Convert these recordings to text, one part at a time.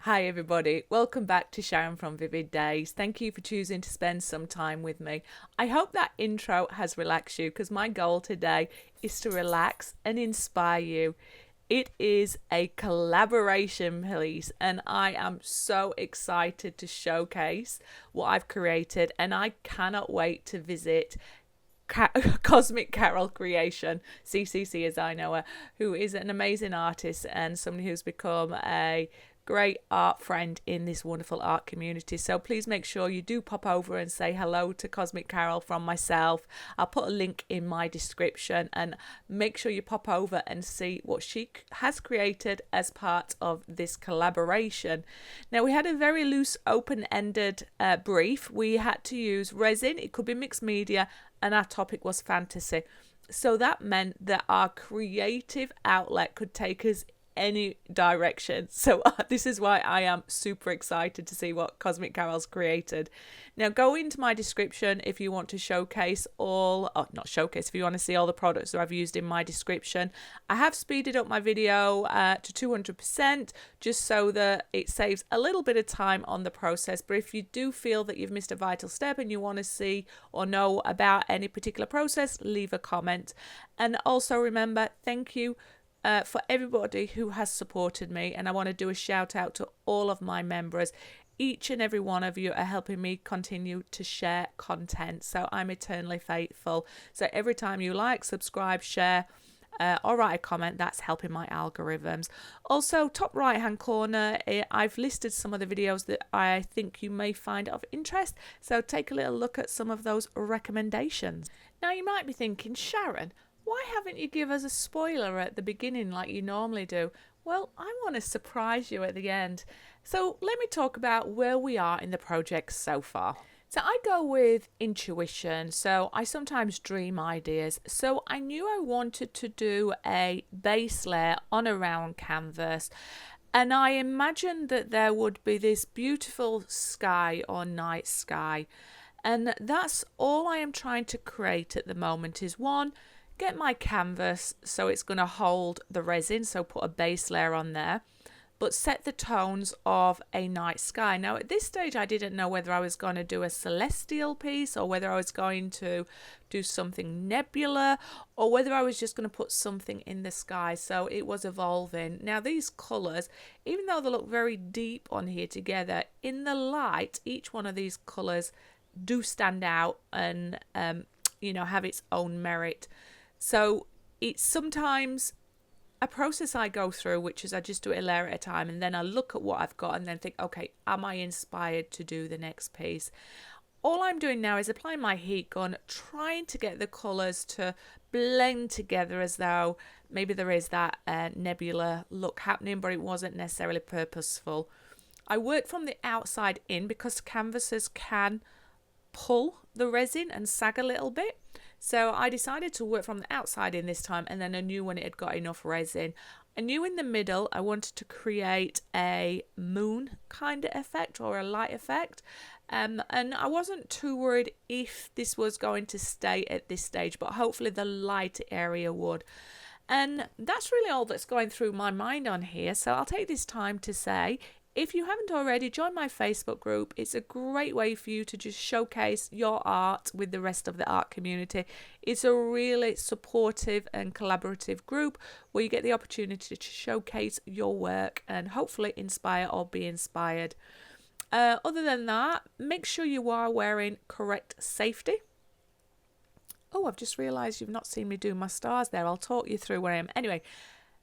Hi everybody, welcome back to Sharon from Vivid Days. Thank you for choosing to spend some time with me. I hope that intro has relaxed you because my goal today is to relax and inspire you. It is a collaboration piece and I am so excited to showcase what I've created, and I cannot wait to visit Cosmic Carol Creation, CCC as I know her, who is an amazing artist and somebody who's become a great art friend in this wonderful art community. So please make sure you do pop over and say hello to Cosmic Carol from myself. I'll put a link in my description, and make sure you pop over and see what she has created as part of this collaboration. Now, we had a very loose, open-ended brief. We had to use resin. It could be mixed media, and our topic was fantasy. So that meant that our creative outlet could take us any direction. So this is why I am super excited to see what Cosmic Carol's created. Now go into my description if you want to showcase all, or not showcase, if you want to see all the products that I've used in my description. I have speeded up my video to 200% just so that it saves a little bit of time on the process. But if you do feel that you've missed a vital step and you want to see or know about any particular process, leave a comment. And also remember, thank you for everybody who has supported me, and I want to do a shout out to all of my members. Each and every one of you are helping me continue to share content, so I'm eternally faithful. So every time you like, subscribe, share, or write a comment, that's helping my algorithms. Also, top right hand corner, I've listed some of the videos that I think you may find of interest, so take a little look at some of those recommendations. Now you might be thinking, Sharon, why haven't you give us a spoiler at the beginning like you normally do? Well, I want to surprise you at the end. So let me talk about where we are in the project so far. So I go with intuition, so I sometimes dream ideas. So I knew I wanted to do a base layer on a round canvas, and I imagined that there would be this beautiful sky or night sky. And that's all I am trying to create at the moment is one, get my canvas so it's going to hold the resin, so put a base layer on there, but set the tones of a night sky. Now at this stage I didn't know whether I was going to do a celestial piece or whether I was going to do something nebula or whether I was just going to put something in the sky, so it was evolving. Now these colours, even though they look very deep on here together, in the light each one of these colours do stand out and have its own merit. So it's sometimes a process I go through, which is I just do it a layer at a time, and then I look at what I've got and then think, okay, am I inspired to do the next piece? All I'm doing now is applying my heat gun, trying to get the colours to blend together as though maybe there is that nebula look happening, but it wasn't necessarily purposeful. I work from the outside in because canvases can pull the resin and sag a little bit. So I decided to work from the outside in this time, and then I knew when it had got enough resin. I knew in the middle I wanted to create a moon kind of effect or a light effect. And I wasn't too worried if this was going to stay at this stage, but hopefully the light area would. And that's really all that's going through my mind on here. So I'll take this time to say, if you haven't already, join my Facebook group. It's a great way for you to just showcase your art with the rest of the art community. It's a really supportive and collaborative group where you get the opportunity to showcase your work and hopefully inspire or be inspired. Other than that, make sure you are wearing correct safety. Oh, I've just realised you've not seen me do my stars there. I'll talk you through where I am. Anyway,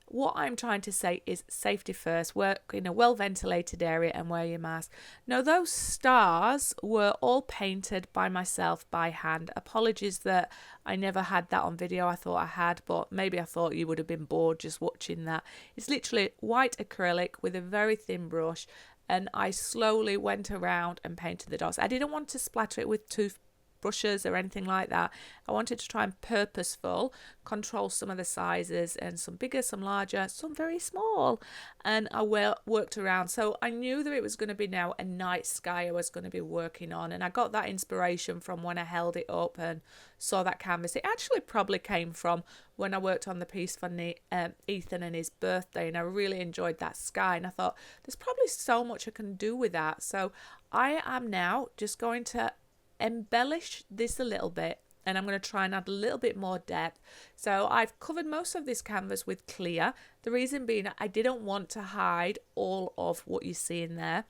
what I'm trying to say is safety first. Work in a well-ventilated area and wear your mask. Now, those stars were all painted by myself by hand. Apologies that I never had that on video. I thought I had, but maybe I thought you would have been bored just watching that. It's literally white acrylic with a very thin brush, and I slowly went around and painted the dots. I didn't want to splatter it with brushes or anything like that. I wanted to try and purposeful control some of the sizes, and some bigger, some larger, some very small, and I worked around. So I knew that it was going to be now a night sky I was going to be working on, and I got that inspiration from when I held it up and saw that canvas. It actually probably came from when I worked on the piece for Ethan and his birthday, and I really enjoyed that sky, and I thought there's probably so much I can do with that. So I am now just going to embellish this a little bit, and I'm going to try and add a little bit more depth. So I've covered most of this canvas with clear, the reason being I didn't want to hide all of what you see in there.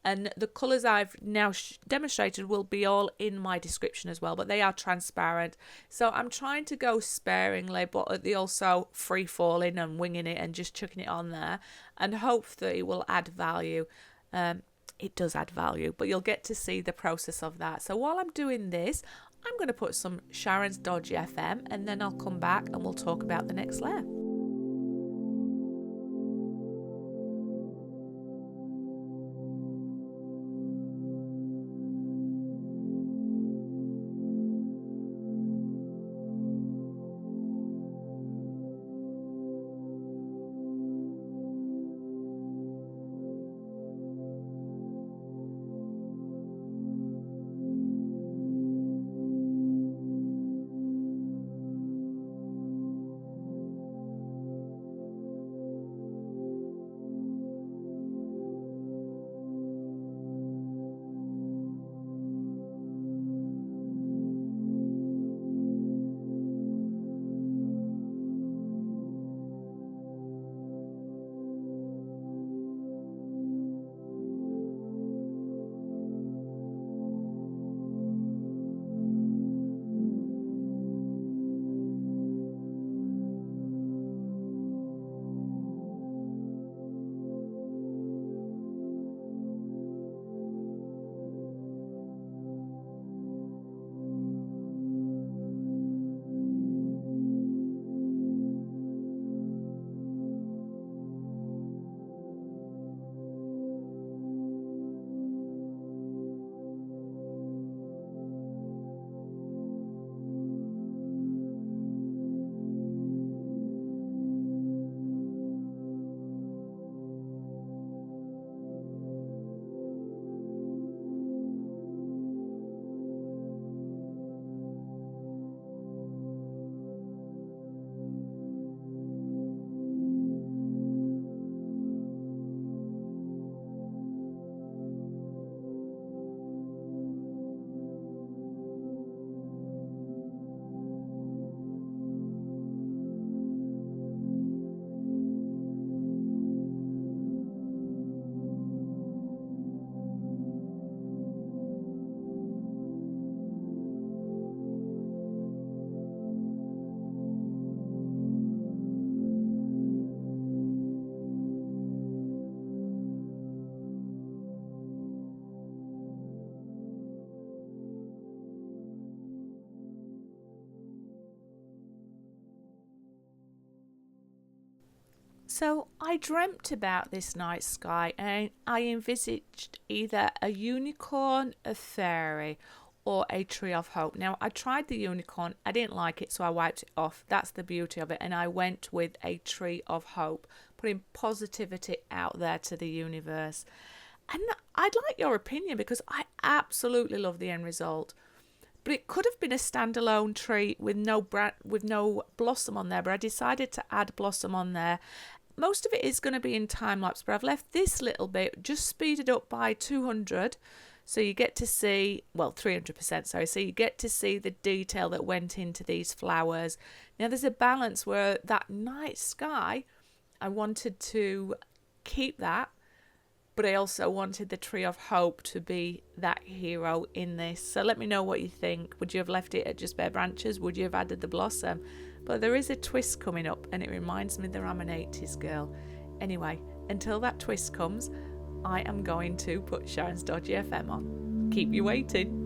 And the colours I've now demonstrated will be all in my description as well, but they are transparent. So I'm trying to go sparingly, but also free falling and winging it and just chucking it on there, and hope that it will add value. It does add value, but you'll get to see the process of that. So while I'm doing this, I'm going to put some Sharon's Dodgy FM, and then I'll come back and we'll talk about the next layer. So I dreamt about this night sky, and I envisaged either a unicorn, a fairy, or a tree of hope. Now I tried the unicorn, I didn't like it, so I wiped it off. That's the beauty of it. And I went with a tree of hope, putting positivity out there to the universe. And I'd like your opinion, because I absolutely love the end result. But it could have been a standalone tree with no blossom on there, but I decided to add blossom on there. Most of it is going to be in time lapse, but I've left this little bit just speeded up by 200, so you get to see, well, 300%, sorry, so you get to see the detail that went into these flowers. Now there's a balance where that night sky, I wanted to keep that, but I also wanted the tree of hope to be that hero in this. So let me know what you think. Would you have left it at just bare branches? Would you have added the blossom? But there is a twist coming up, and it reminds me that I'm an 80s girl. Anyway, until that twist comes, I am going to put Sharon's Dodgy FM on. Keep you waiting.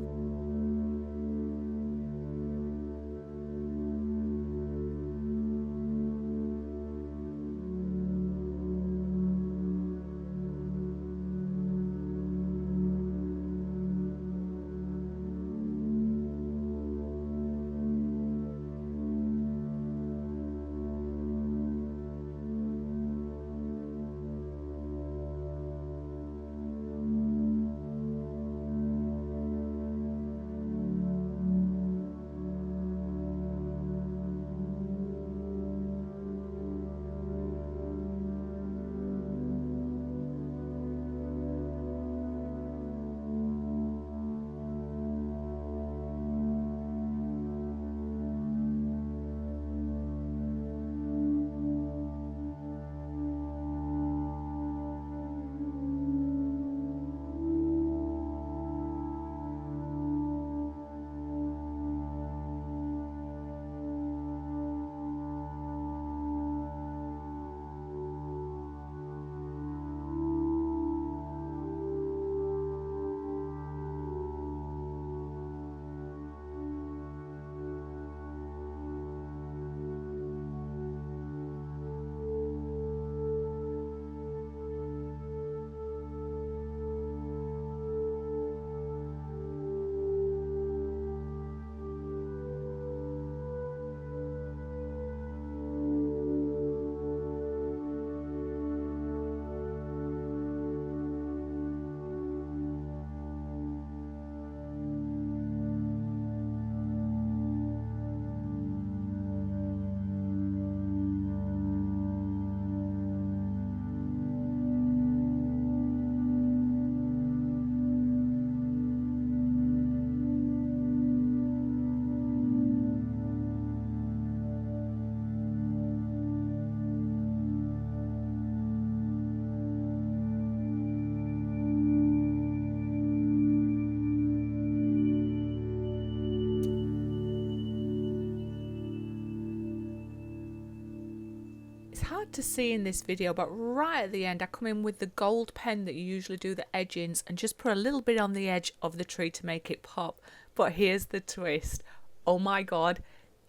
hard to see in this video, but right at the end I come in with the gold pen that you usually do the edgings and just put a little bit on the edge of the tree to make it pop. But here's the twist. Oh my god,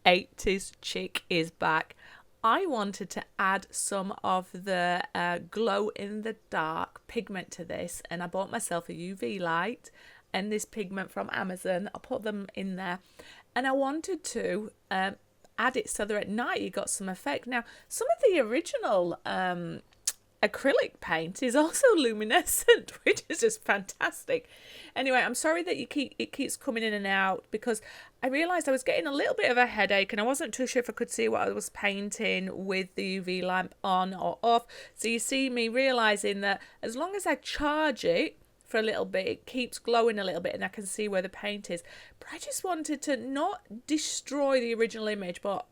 80s chick is back. I wanted to add some of the glow in the dark pigment to this, and I bought myself a UV light and this pigment from Amazon. I put them in there, and I wanted to add it so that at night you got some effect. Now, some of the original acrylic paint is also luminescent, which is just fantastic. Anyway, I'm sorry that it keeps coming in and out, because I realised I was getting a little bit of a headache and I wasn't too sure if I could see what I was painting with the UV lamp on or off. So you see me realising that as long as I charge it for a little bit, it keeps glowing a little bit and I can see where the paint is. But I just wanted to not destroy the original image, but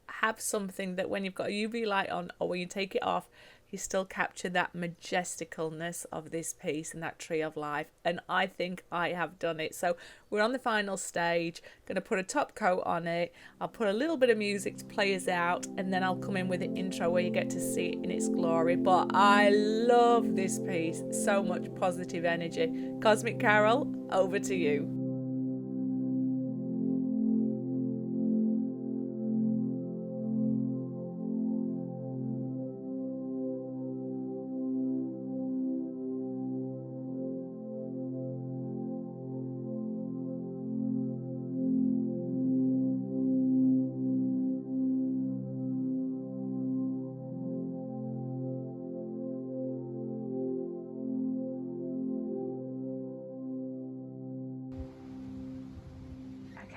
have something that when you've got a UV light on or when you take it off, you still capture that majesticalness of this piece and that tree of life. And I think I have done it. So we're on the final stage. Going to put a top coat on it. I'll put a little bit of music to play us out, and then I'll come in with the intro where you get to see it in its glory. But I love this piece. So much positive energy. Cosmic Carol, over to you.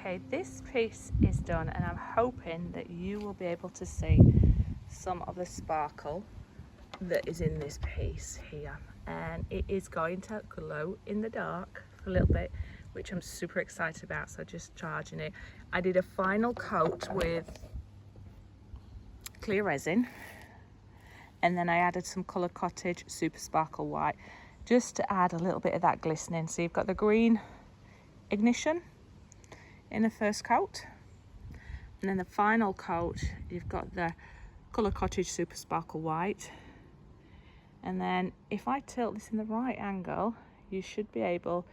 Okay, this piece is done, and I'm hoping that you will be able to see some of the sparkle that is in this piece here, and it is going to glow in the dark for a little bit, which I'm super excited about. So just charging it. I did a final coat with clear resin, and then I added some Colour Cottage Super Sparkle White just to add a little bit of that glistening. So you've got the green ignition in the first coat, and then the final coat you've got the Colour Cottage Super Sparkle White, and then if I tilt this in the right angle you should be able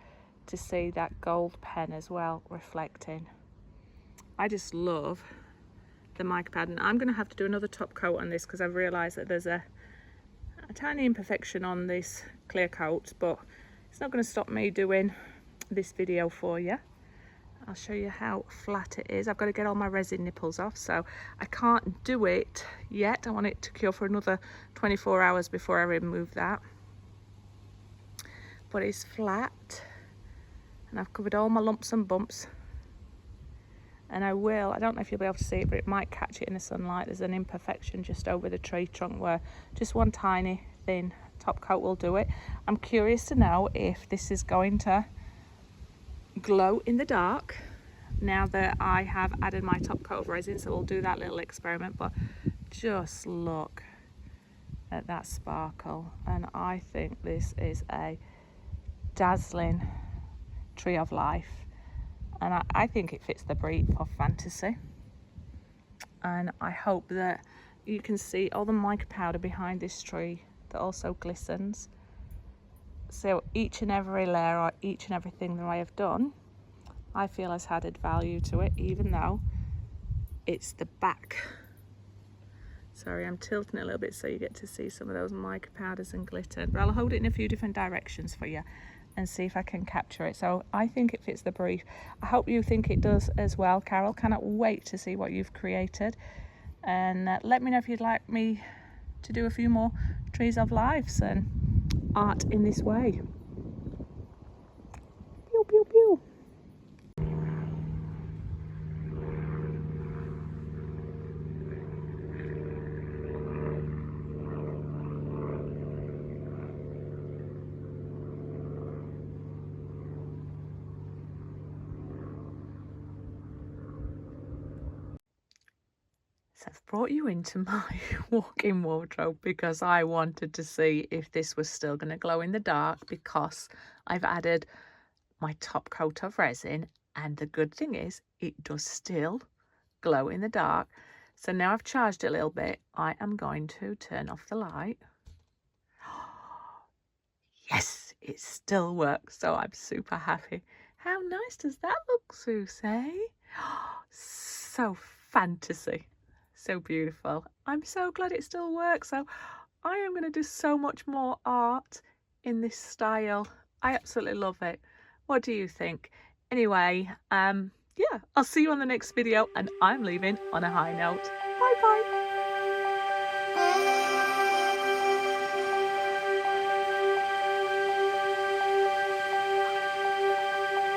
to see that gold pen as well reflecting. I just love the mica pad, and I'm going to have to do another top coat on this because I've realised that there's a tiny imperfection on this clear coat, but it's not going to stop me doing this video for you. I'll show you how flat it is. I've got to get all my resin nipples off, so I can't do it yet. I want it to cure for another 24 hours before I remove that. But it's flat, and I've covered all my lumps and bumps. And I don't know if you'll be able to see it, but it might catch it in the sunlight. There's an imperfection just over the tree trunk where just one tiny thin top coat will do it. I'm curious to know if this is going to glow in the dark now that I have added my top coat of resin, so we'll do that little experiment. But just look at that sparkle, and I think this is a dazzling tree of life, and I think it fits the brief of fantasy. And I hope that you can see all the mica powder behind this tree that also glistens. So each and every layer, or each and everything that I have done, I feel has added value to it, even though it's the back. Sorry, I'm tilting it a little bit so you get to see some of those mica powders and glitter. But I'll hold it in a few different directions for you and see if I can capture it. So I think it fits the brief. I hope you think it does as well, Carol. Cannot wait to see what you've created. And let me know if you'd like me to do a few more trees of lives and art in this way. Pew, pew, pew. So I've brought you into my walk-in wardrobe because I wanted to see if this was still going to glow in the dark, because I've added my top coat of resin, and the good thing is it does still glow in the dark. So now I've charged it a little bit, I am going to turn off the light. Yes, it still works, so I'm super happy. How nice does that look, Susie? So fantasy, so beautiful. I'm so glad it still works. So I am going to do so much more art in this style. I absolutely love it. What do you think? Anyway, yeah, I'll see you on the next video, and I'm leaving on a high note. Bye bye.